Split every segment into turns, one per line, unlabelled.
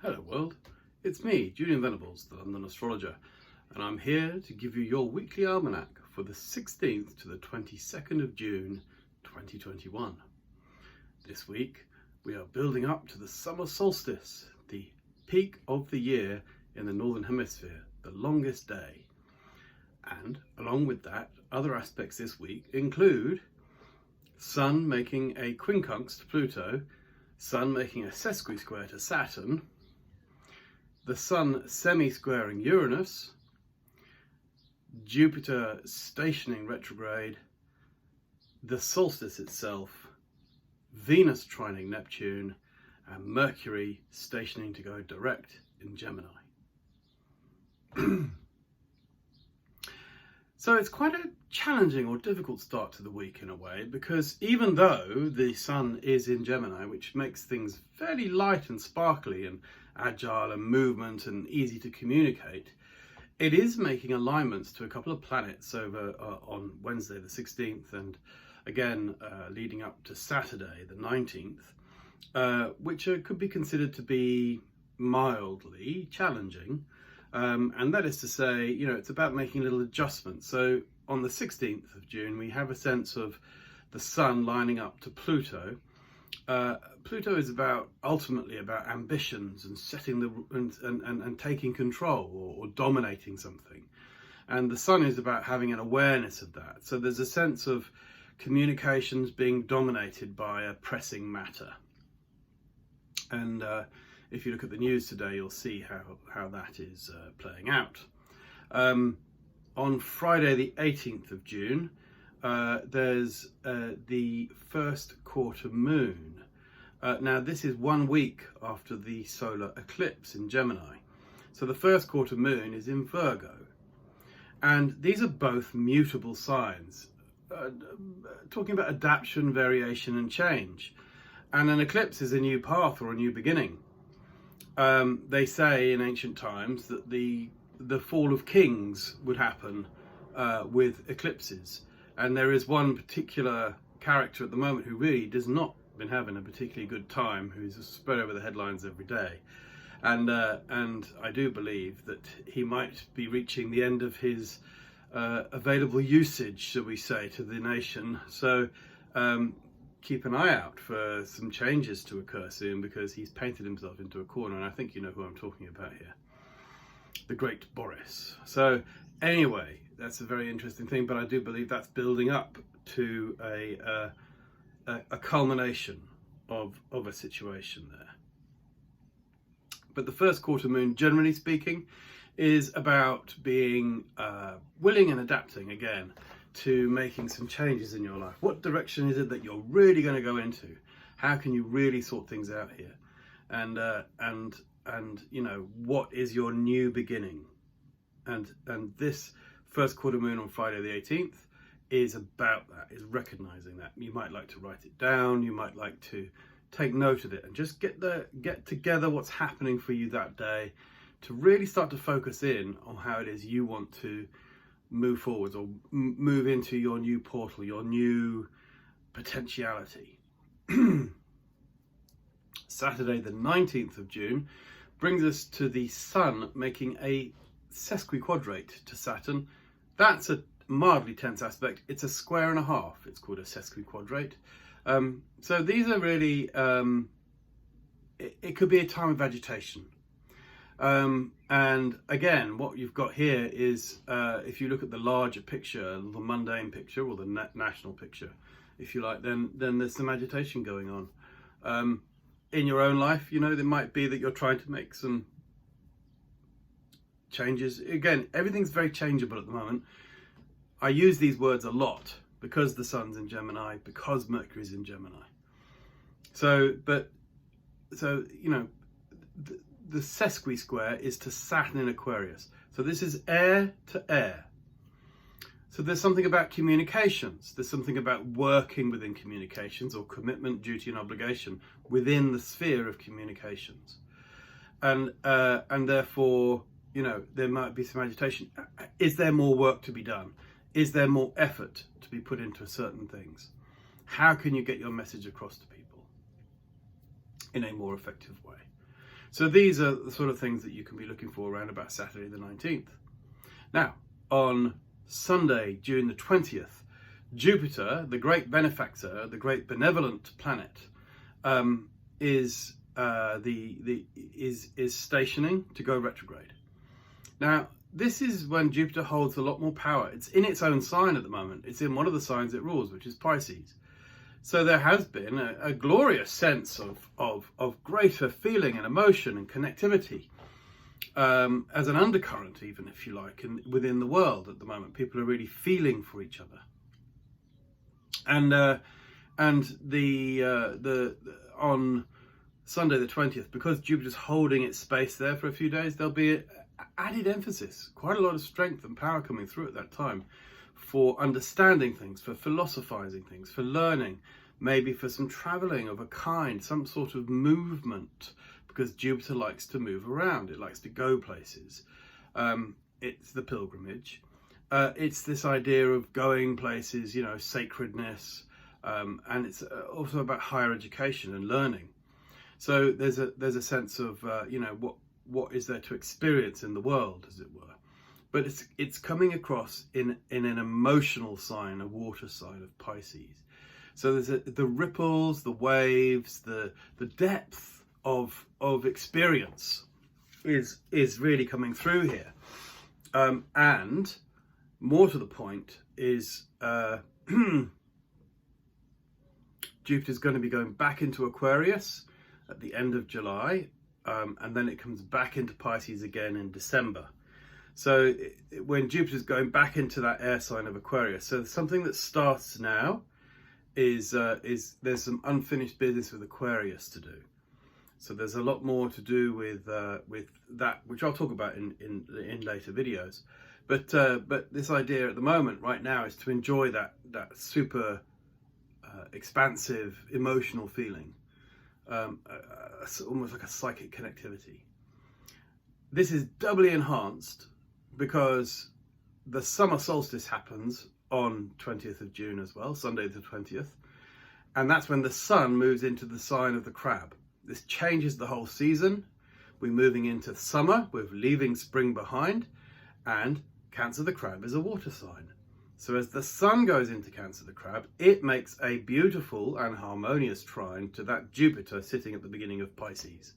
Hello world, it's me, Julian Venables, the London Astrologer, and I'm here to give you your weekly almanac for the 16th to the 22nd of June 2021. This week we are building up to the summer solstice, the peak of the year in the Northern Hemisphere, the longest day. And along with that, other aspects this week include Sun making a quincunx to Pluto, Sun making a sesquisquare to Saturn, the Sun semi-squaring Uranus, Jupiter stationing retrograde, the solstice itself, Venus trining Neptune, and Mercury stationing to go direct in Gemini. So it's quite a challenging or difficult start to the week in a way, because even though the Sun is in Gemini, which makes things fairly light and sparkly and agile and movement and easy to communicate, it is making alignments to a couple of planets over on Wednesday the 16th and again leading up to Saturday the 19th, which could be considered to be mildly challenging. And that is to say, it's about making little adjustments. So on the 16th of June, we have a sense of the Sun lining up to Pluto. Pluto is ultimately about ambitions and setting and taking control or dominating something. And the Sun is about having an awareness of that. So there's a sense of communications being dominated by a pressing matter. And if you look at the news today, you'll see how that is playing out. On Friday the 18th of June, there's the first quarter moon. Now this is 1 week after the solar eclipse in Gemini. So the first quarter moon is in Virgo. And these are both mutable signs, talking about adaptation, variation and change. And an eclipse is a new path or a new beginning. They say in ancient times that the fall of kings would happen with eclipses. And there is one particular character at the moment who really does not been having a particularly good time, who's spread over the headlines every day. And I do believe that he might be reaching the end of his available usage, shall we say, to the nation. So keep an eye out for some changes to occur soon, because he's painted himself into a corner, and I think you know who I'm talking about here. The great Boris. So anyway, that's a very interesting thing, but I do believe that's building up to a culmination of a situation there. But the first quarter moon, generally speaking, is about being willing and adapting again to making some changes in your life. What direction is it that you're really going to go into? How can you really sort things out here? And what is your new beginning? And this first quarter moon on Friday the 18th is about that, is recognizing that. You might like to write it down, you might like to take note of it and just get together what's happening for you that day, to really start to focus in on how it is you want to move forwards or move into your new portal, your new potentiality. Saturday the 19th of June brings us to the Sun making a sesquiquadrate to Saturn. That's a mildly tense aspect. It's a square and a half. It's called a sesquiquadrate. So these are really, it could be a time of agitation. And again, what you've got here is, if you look at the larger picture, the mundane picture, or the national picture, if you like, then there's some agitation going on. In your own life, there might be that you're trying to make some changes. Again, everything's very changeable at the moment. I use these words a lot because the Sun's in Gemini, because Mercury's in Gemini. So the sesquisquare is to Saturn in Aquarius. So this is air to air. So there's something about communications. There's something about working within communications, or commitment, duty and obligation within the sphere of communications. And therefore, there might be some agitation. Is there more work to be done? Is there more effort to be put into certain things? How can you get your message across to people in a more effective way? So these are the sort of things that you can be looking for around about Saturday the 19th. Now, on Sunday, June the 20th, Jupiter, the great benefactor, the great benevolent planet, is stationing to go retrograde. Now, this is when Jupiter holds a lot more power. It's in its own sign at the moment. It's in one of the signs it rules, which is Pisces. So there has been a glorious sense of greater feeling and emotion and connectivity, as an undercurrent, even, if you like, within the world at the moment. People are really feeling for each other. And on Sunday the 20th, because Jupiter's holding its space there for a few days, there'll be added emphasis, quite a lot of strength and power coming through at that time for understanding things, for philosophizing things, for learning, maybe for some traveling of a kind, some sort of movement, because Jupiter likes to move around. It likes to go places. It's the pilgrimage. It's this idea of going places, you know, sacredness, and it's also about higher education and learning. So there's a sense of you know, what is there to experience in the world, as it were. But it's coming across in an emotional sign, a water sign of Pisces. So there's the ripples, the waves, the depth of experience is really coming through here. And more to the point is Jupiter's going to be going back into Aquarius at the end of July, and then it comes back into Pisces again in December. So when Jupiter's going back into that air sign of Aquarius, so something that starts now is there's some unfinished business with Aquarius to do. So there's a lot more to do with that, which I'll talk about in later videos. But this idea at the moment, right now, is to enjoy that super expansive emotional feeling, almost like a psychic connectivity. This is doubly enhanced because the summer solstice happens on 20th of June as well, Sunday the 20th, and that's when the sun moves into the sign of the Crab. This changes the whole season. We're moving into summer, we're leaving spring behind, and Cancer the Crab is a water sign. So as the sun goes into Cancer the Crab, it makes a beautiful and harmonious trine to that Jupiter sitting at the beginning of Pisces.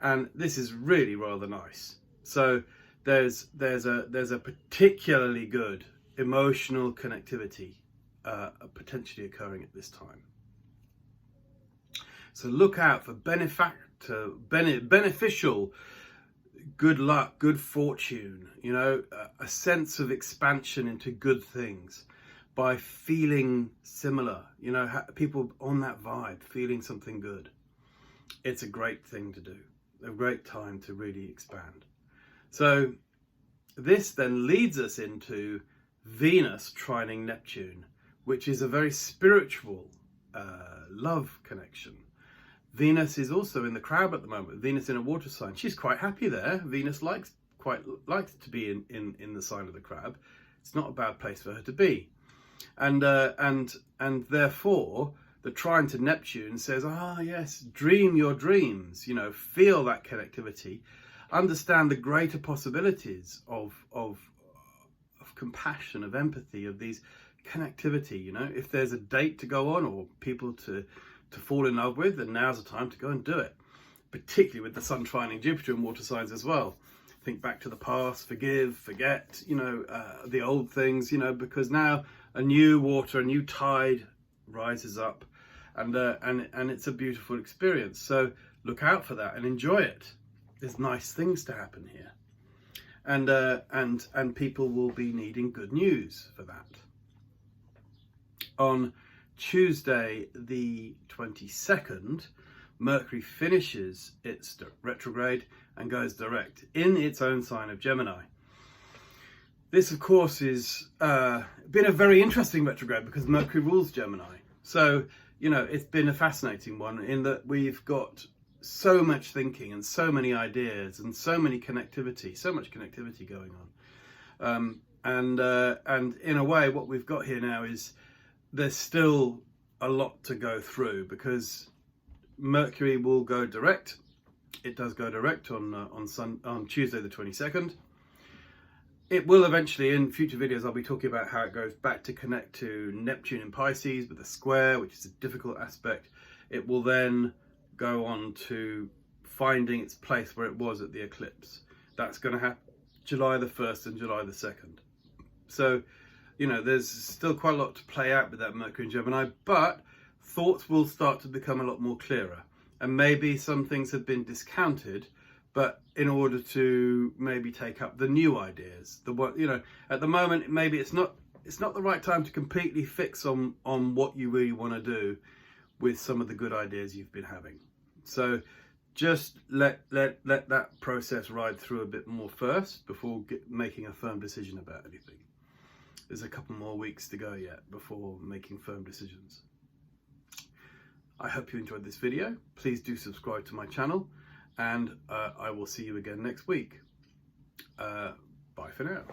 And this is really rather nice. So there's a particularly good emotional connectivity potentially occurring at this time. So look out for beneficial good luck, good fortune, you know, a sense of expansion into good things by feeling similar, you know, people on that vibe, feeling something good. It's a great thing to do, a great time to really expand. So this then leads us into Venus trining Neptune, which is a very spiritual love connection. Venus is also in the Crab at the moment. Venus in a water sign. She's quite happy there. Venus likes to be in the sign of the Crab. It's not a bad place for her to be. And therefore the trine to Neptune says, yes, dream your dreams, you know, feel that connectivity, understand the greater possibilities of compassion, of empathy, of these connectivity, you know. If there's a date to go on or people to fall in love with, then now's the time to go and do it, particularly with the sun trining Jupiter in water signs as well. Think back to the past, forgive, forget, you know, the old things, you know, because now a new tide rises up, and it's a beautiful experience. So look out for that and enjoy it. There's nice things to happen here, and people will be needing good news for that. On Tuesday the 22nd, Mercury finishes its retrograde and goes direct in its own sign of Gemini. This, of course, is been a very interesting retrograde because Mercury rules Gemini. So, you know, it's been a fascinating one in that we've got so much thinking and so many ideas and so much connectivity going on. And in a way, what we've got here now is there's still a lot to go through because Mercury will go direct It does go direct on Tuesday the 22nd. It will eventually, in future videos, I'll be talking about how it goes back to connect to Neptune in Pisces with a square, which is a difficult aspect. It will then go on to finding its place where it was at the eclipse. That's going to happen July the 1st and July the 2nd. So, you know, there's still quite a lot to play out with that Mercury in Gemini, but thoughts will start to become a lot more clearer. And maybe some things have been discounted, but in order to maybe take up the new ideas, you know, at the moment, maybe it's not the right time to completely fix on what you really want to do with some of the good ideas you've been having. So just let that process ride through a bit more first before making a firm decision about anything. There's a couple more weeks to go yet before making firm decisions. I hope you enjoyed this video. Please do subscribe to my channel, and I will see you again next week. Bye for now.